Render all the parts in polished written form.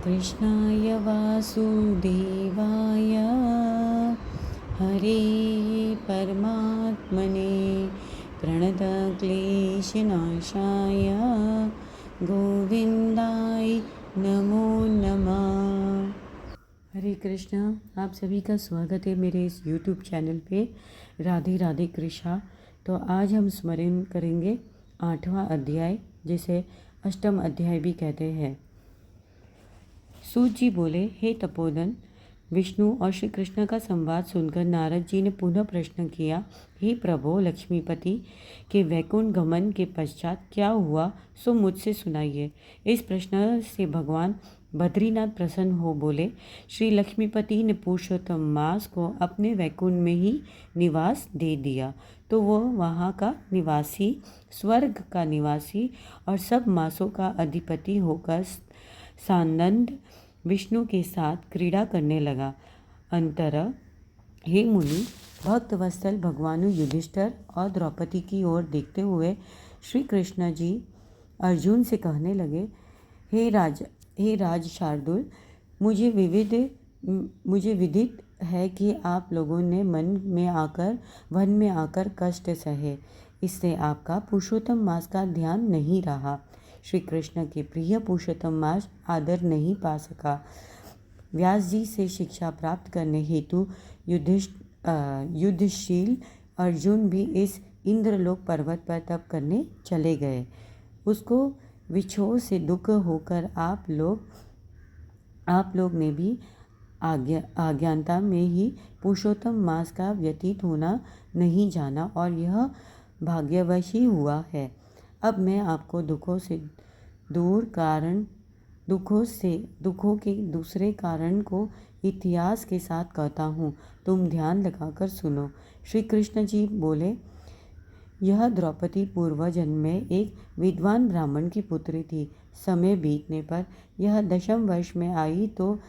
कृष्णाय वासुदेवाय हरे परमात्मने प्रणतक्लेशनाशाय गोविंदाय नमो नमः। हरे कृष्णा। आप सभी का स्वागत है मेरे इस YouTube चैनल पे राधे राधे कृष्णा। तो आज हम स्मरण करेंगे 8वां अध्याय, जिसे अष्टम अध्याय भी कहते हैं। सूत जी बोले, हे तपोधन, विष्णु और श्री कृष्ण का संवाद सुनकर नारद जी ने पुनः प्रश्न किया, हे प्रभो लक्ष्मीपति के वैकुंठ गमन के पश्चात क्या हुआ, सो मुझसे सुनाइए। इस प्रश्न से भगवान बद्रीनाथ प्रसन्न हो बोले, श्री लक्ष्मीपति ने पुरुषोत्तम मास को अपने वैकुंठ में ही निवास दे दिया, तो वह वहाँ का निवासी, स्वर्ग का निवासी और सब मासों का अधिपति होकर सानंद विष्णु के साथ क्रीड़ा करने लगा। अंतरः हे मुनि, भक्त वत्सल भगवान युधिष्ठिर और द्रौपदी की ओर देखते हुए श्री कृष्ण जी अर्जुन से कहने लगे, हे राज शार्दुल, मुझे विदित है कि आप लोगों ने वन में आकर कष्ट सहे, इससे आपका पुरुषोत्तम मास का ध्यान नहीं रहा। श्री कृष्ण के प्रिय पुरुषोत्तम मास आदर नहीं पा सका। व्यास जी से शिक्षा प्राप्त करने हेतु युद्धशील अर्जुन भी इस इंद्रलोक पर्वत पर तप करने चले गए। उसको विछोह से दुख होकर आप लोग ने भी अज्ञानता में ही पुरुषोत्तम मास का व्यतीत होना नहीं जाना, और यह भाग्यवश ही हुआ है। अब मैं आपको दुखों के दूसरे कारण को इतिहास के साथ कहता हूँ, तुम ध्यान लगाकर सुनो। श्री कृष्ण जी बोले, यह द्रौपदी पूर्व जन्म में एक विद्वान ब्राह्मण की पुत्री थी। समय बीतने पर यह 10वें वर्ष में आई तो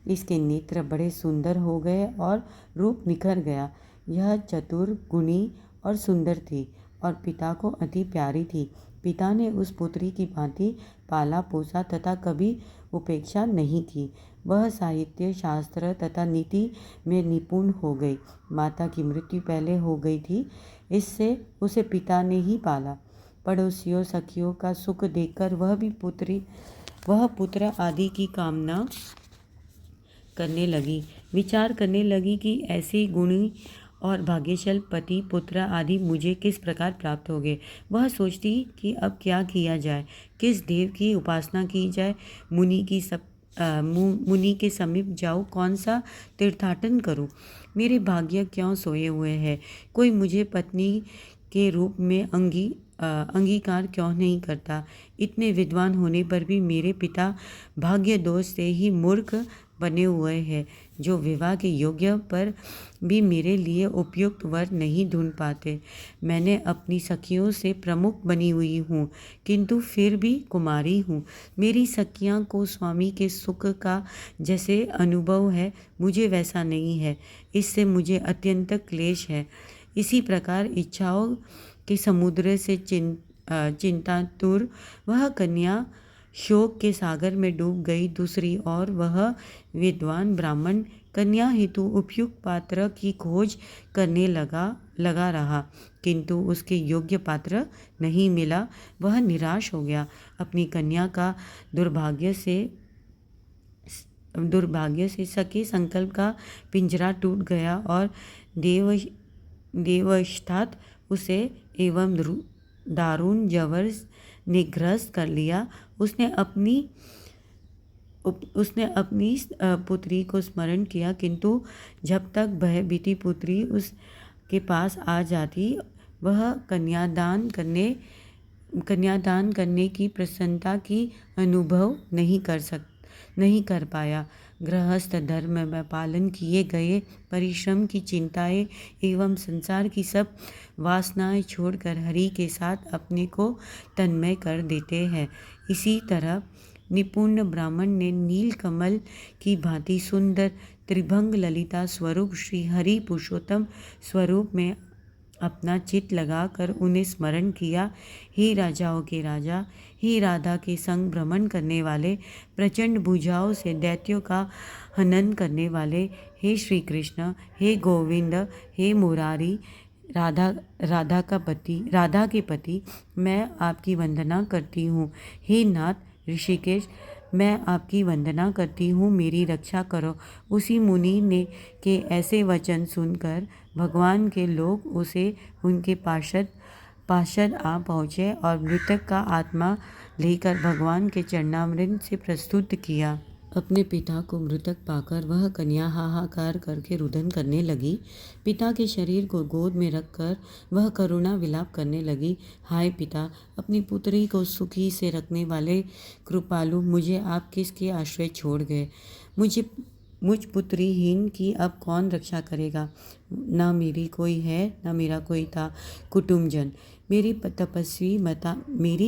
इसके नेत्र बड़े सुंदर हो गए और रूप निखर गया। यह चतुर, गुणी और सुंदर थी और पिता को अति प्यारी थी। पिता ने उस पुत्री की भांति पाला पोसा तथा कभी उपेक्षा नहीं की। वह साहित्य, शास्त्र तथा नीति में निपुण हो गई। माता की मृत्यु पहले हो गई थी, इससे उसे पिता ने ही पाला। पड़ोसियों, सखियों का सुख देखकर वह पुत्र आदि की कामना करने लगी। विचार करने लगी कि ऐसे गुणी और भाग्यशाली पति, पुत्र आदि मुझे किस प्रकार प्राप्त होंगे। वह सोचती कि अब क्या किया जाए, किस देव की उपासना की जाए, मुनि के समीप जाऊँ, कौन सा तीर्थाटन करूँ, मेरे भाग्य क्यों सोए हुए हैं, कोई मुझे पत्नी के रूप में अंगीकार क्यों नहीं करता। इतने विद्वान होने पर भी मेरे पिता भाग्य दोष से ही मूर्ख बने हुए हैं, जो विवाह के योग्य पर भी मेरे लिए उपयुक्त वर नहीं ढूंढ पाते। मैंने अपनी सखियों से प्रमुख बनी हुई हूँ, किंतु फिर भी कुमारी हूँ। मेरी सखियाँ को स्वामी के सुख का जैसे अनुभव है, मुझे वैसा नहीं है। इससे मुझे अत्यंत क्लेश है। इसी प्रकार इच्छाओं के समुद्र से चिंतातुर वह कन्या शोक के सागर में डूब गई। दूसरी ओर वह विद्वान ब्राह्मण कन्या हेतु उपयुक्त पात्र की खोज करने लगा रहा, किंतु उसके योग्य पात्र नहीं मिला। वह निराश हो गया। अपनी कन्या का दुर्भाग्य से सके संकल्प का पिंजरा टूट गया और देवष्ठात उसे एवं दारुण जवर ने ग्रस्त कर लिया। उसने अपनी पुत्री को स्मरण किया, किंतु जब तक भयभीति पुत्री उसके पास आ जाती, वह कन्यादान करने की प्रसन्नता की अनुभव नहीं कर पाया। गृहस्थ धर्म में पालन किए गए परिश्रम की चिंताएं एवं संसार की सब वासनाएं छोड़कर हरि के साथ अपने को तन्मय कर देते हैं। इसी तरह निपुण ब्राह्मण ने नील कमल की भांति सुंदर त्रिभंग ललिता स्वरूप श्री हरि पुरुषोत्तम स्वरूप में अपना चित्त लगाकर उन्हें स्मरण किया। हे राजाओं के राजा, हे राधा के संग भ्रमण करने वाले, प्रचंड भुजाओं से दैत्यों का हनन करने वाले, हे श्री कृष्ण, हे गोविंद, हे मुरारी, राधा के पति, मैं आपकी वंदना करती हूँ। हे नाथ ऋषिकेश, मैं आपकी वंदना करती हूँ, मेरी रक्षा करो। उसी मुनि ने के ऐसे वचन सुनकर भगवान के लोग उसे उनके पार्षद आ पहुँचे और मृतक का आत्मा लेकर भगवान के चरणामृत से प्रस्तुत किया। अपने पिता को मृतक पाकर वह कन्या हाहाकार करके रुदन करने लगी। पिता के शरीर को गोद में रखकर वह करुणा विलाप करने लगी। हाय पिता, अपनी पुत्री को सुखी से रखने वाले कृपालु, मुझे आप किसके आश्रय छोड़ गए? मुझ पुत्रीहीन की अब कौन रक्षा करेगा? ना मेरी कोई है, ना मेरा कोई था कुटुंबजन। मेरी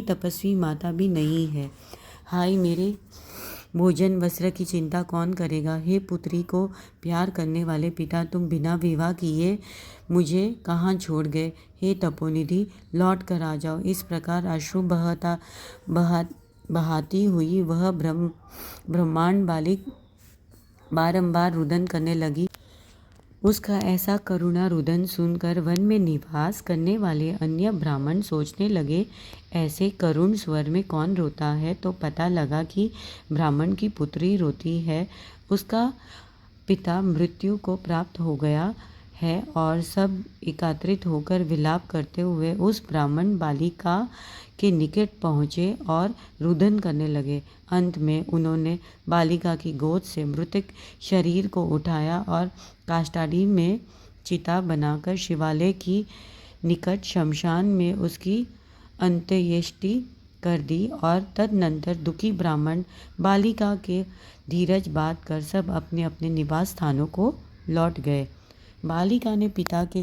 तपस्वी माता भी नहीं है। हाय, मेरे भोजन वस्त्र की चिंता कौन करेगा? हे पुत्री को प्यार करने वाले पिता, तुम बिना विवाह किए मुझे कहाँ छोड़ गए? हे तपोनिधि, लौट कर आ जाओ। इस प्रकार अश्रु बहाती हुई वह ब्रह्मांड बालिक बारंबार रुदन करने लगी। उसका ऐसा करुणा रुदन सुनकर वन में निवास करने वाले अन्य ब्राह्मण सोचने लगे, ऐसे करुण स्वर में कौन रोता है? तो पता लगा कि ब्राह्मण की पुत्री रोती है। उसका पिता मृत्यु को प्राप्त हो गया है और सब एकत्रित होकर विलाप करते हुए उस ब्राह्मण बालिका के निकट पहुँचे और रुदन करने लगे। अंत में उन्होंने बालिका की गोद से मृतक शरीर को उठाया और काष्ठाढ़ी में चिता बनाकर शिवालय की निकट शमशान में उसकी अंत्येष्टि कर दी और तदनंतर दुखी ब्राह्मण बालिका के धीरज बांध कर सब अपने अपने निवास स्थानों को लौट गए। बालिका ने पिता के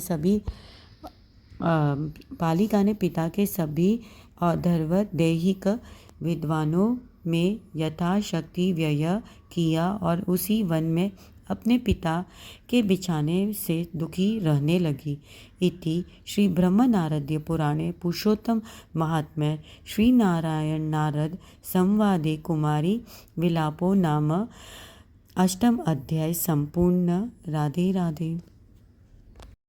सभी और्ध्व दैहिक विद्वानों में यथाशक्ति व्यय किया और उसी वन में अपने पिता के बिछाने से दुखी रहने लगी। इति श्री ब्रह्म नारदीय पुराणे पुरुषोत्तम महात्म्ये श्री नारायण नारद संवादे कुमारी विलापो नाम अष्टम अध्याय संपूर्ण। राधे राधे।